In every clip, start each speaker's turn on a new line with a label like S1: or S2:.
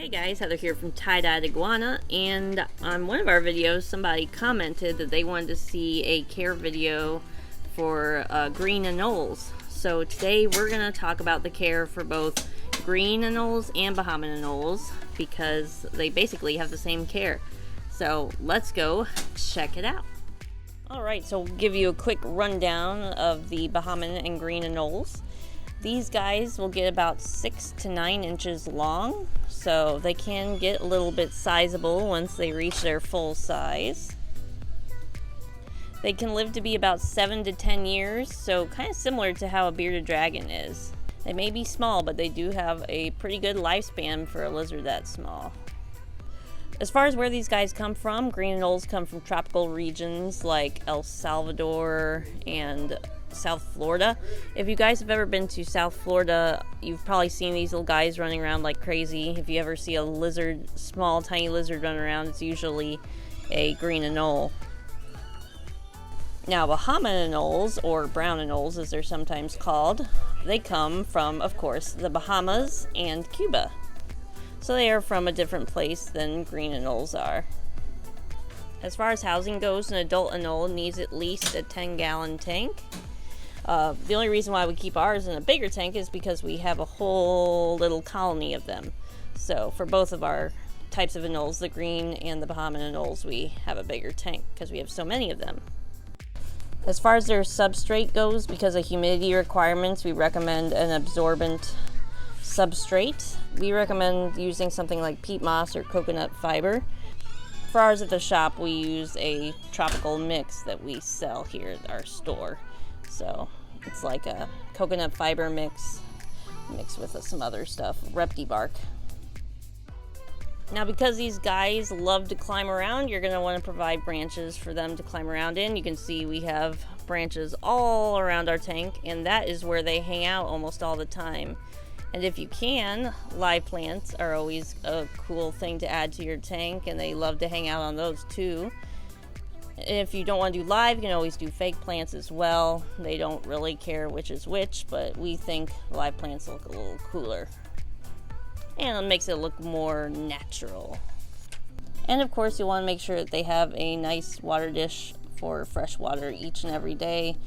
S1: Hi guys, Heather here from Tye-Dyed Iguana, and on one of our videos somebody commented that they wanted to see a care video for green anoles. So today we're going to talk about the care for both green anoles and Bahaman anoles because they basically have the same care. So let's go check it out. Alright, so we'll give you a quick rundown of the Bahaman and green anoles. These guys will get about 6 to 9 inches long, so they can get a little bit sizable once they reach their full size. They can live to be about 7 to 10 years, so kind of similar to how a bearded dragon is. They may be small, but they do have a pretty good lifespan for a lizard that small. As far as where these guys come from, green anoles come from tropical regions like El Salvador and South Florida. If you guys have ever been to South Florida, you've probably seen these little guys running around like crazy. If you ever see a lizard, small tiny lizard running around, it's usually a green anole. Now Bahaman anoles, or brown anoles as they're sometimes called, they come from, of course, the Bahamas and Cuba. So they are from a different place than green anoles are. As far as housing goes, an adult anole needs at least a 10-gallon tank. The only reason why we keep ours in a bigger tank is because we have a whole little colony of them. So for both of our types of anoles, the green and the Bahaman anoles, we have a bigger tank because we have so many of them. As far as their substrate goes, because of humidity requirements, we recommend an absorbent substrate. We recommend using something like peat moss or coconut fiber. For ours at the shop, we use a tropical mix that we sell here at our store. So it's like a coconut fiber mixed with some other stuff, repti bark. Now because these guys love to climb around, you're going to want to provide branches for them to climb around in. You can see we have branches all around our tank, and that is where they hang out almost all the time. And if you can, live plants are always a cool thing to add to your tank, and they love to hang out on those too. If you don't want to do live, you can always do fake plants as well. They don't really care which is which, but we think live plants look a little cooler. And it makes it look more natural. And of course, you want to make sure that they have a nice water dish for fresh water each and every day.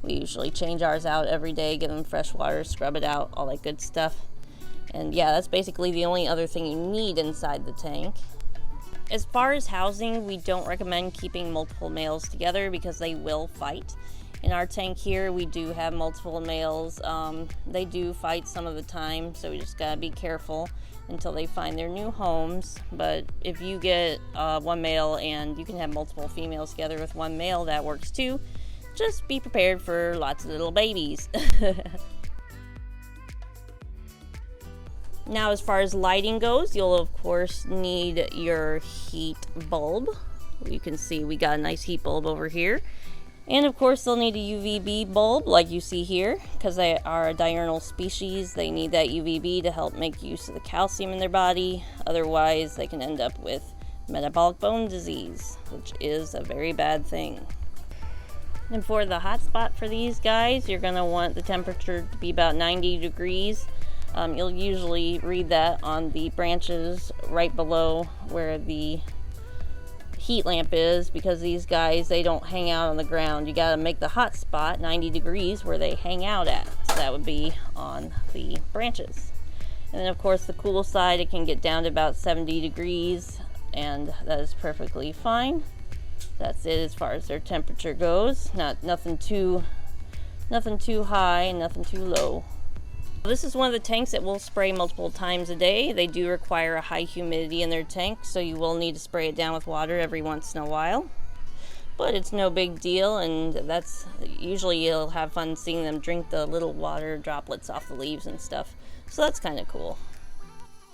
S1: We usually change ours out every day, give them fresh water, scrub it out, all that good stuff. And yeah, that's basically the only other thing you need inside the tank. As far as housing, we don't recommend keeping multiple males together because they will fight. In our tank here, we do have multiple males. They do fight some of the time, so we just gotta be careful until they find their new homes. But if you get one male and you can have multiple females together with one male, that works too. Just be prepared for lots of little babies. Now as far as lighting goes, you'll of course need your heat bulb. You can see we got a nice heat bulb over here. And of course they'll need a UVB bulb like you see here. Because they are a diurnal species, they need that UVB to help make use of the calcium in their body. Otherwise they can end up with metabolic bone disease, which is a very bad thing. And for the hot spot for these guys, you're going to want the temperature to be about 90 degrees. You'll usually read that on the branches right below where the heat lamp is, because these guys, they don't hang out on the ground. You got to make the hot spot 90 degrees where they hang out at. So that would be on the branches. And then of course the cool side, it can get down to about 70 degrees, and that is perfectly fine. That's it as far as their temperature goes. Nothing too high and nothing too low. This is one of the tanks that will spray multiple times a day. They do require a high humidity in their tank, so you will need to spray it down with water every once in a while. But it's no big deal, and that's usually you'll have fun seeing them drink the little water droplets off the leaves and stuff. So that's kind of cool.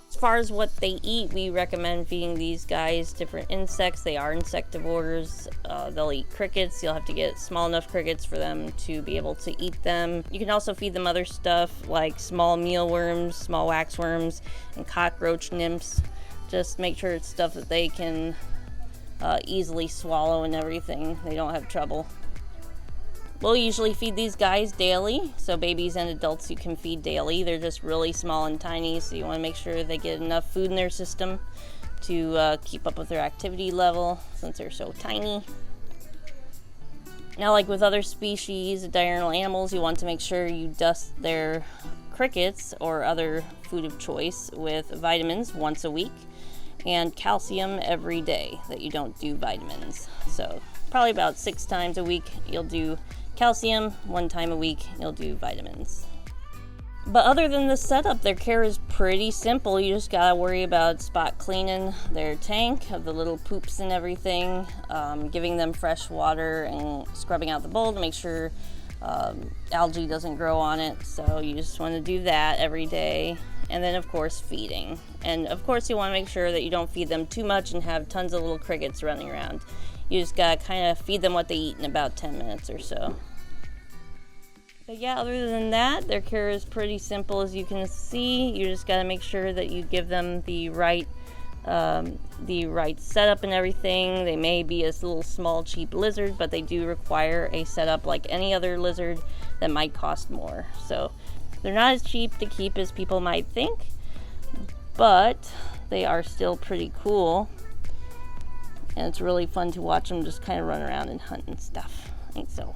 S1: As far as what they eat, we recommend feeding these guys different insects. They are insectivores. They'll eat crickets. You'll have to get small enough crickets for them to be able to eat them. You can also feed them other stuff like small mealworms, small waxworms, and cockroach nymphs. Just make sure it's stuff that they can easily swallow and everything. They don't have trouble. We'll usually feed these guys daily, so babies and adults you can feed daily. They're just really small and tiny, so you want to make sure they get enough food in their system to keep up with their activity level since they're so tiny. Now, like with other species of diurnal animals, you want to make sure you dust their crickets or other food of choice with vitamins once a week and calcium every day that you don't do vitamins. So probably about 6 times a week you'll do calcium, 1 time a week you'll do vitamins. But other than the setup, their care is pretty simple. You just gotta worry about spot cleaning their tank of the little poops and everything, giving them fresh water and scrubbing out the bowl to make sure algae doesn't grow on it. So you just want to do that every day. And then of course feeding. And of course you want to make sure that you don't feed them too much and have tons of little crickets running around. You just gotta kind of feed them what they eat in about 10 minutes or so. But yeah, other than that, their care is pretty simple, as you can see. You just gotta make sure that you give them the right setup and everything. They may be a little small, cheap lizard, but they do require a setup like any other lizard that might cost more. So they're not as cheap to keep as people might think, but they are still pretty cool. And it's really fun to watch them just kind of run around and hunt and stuff. I think so.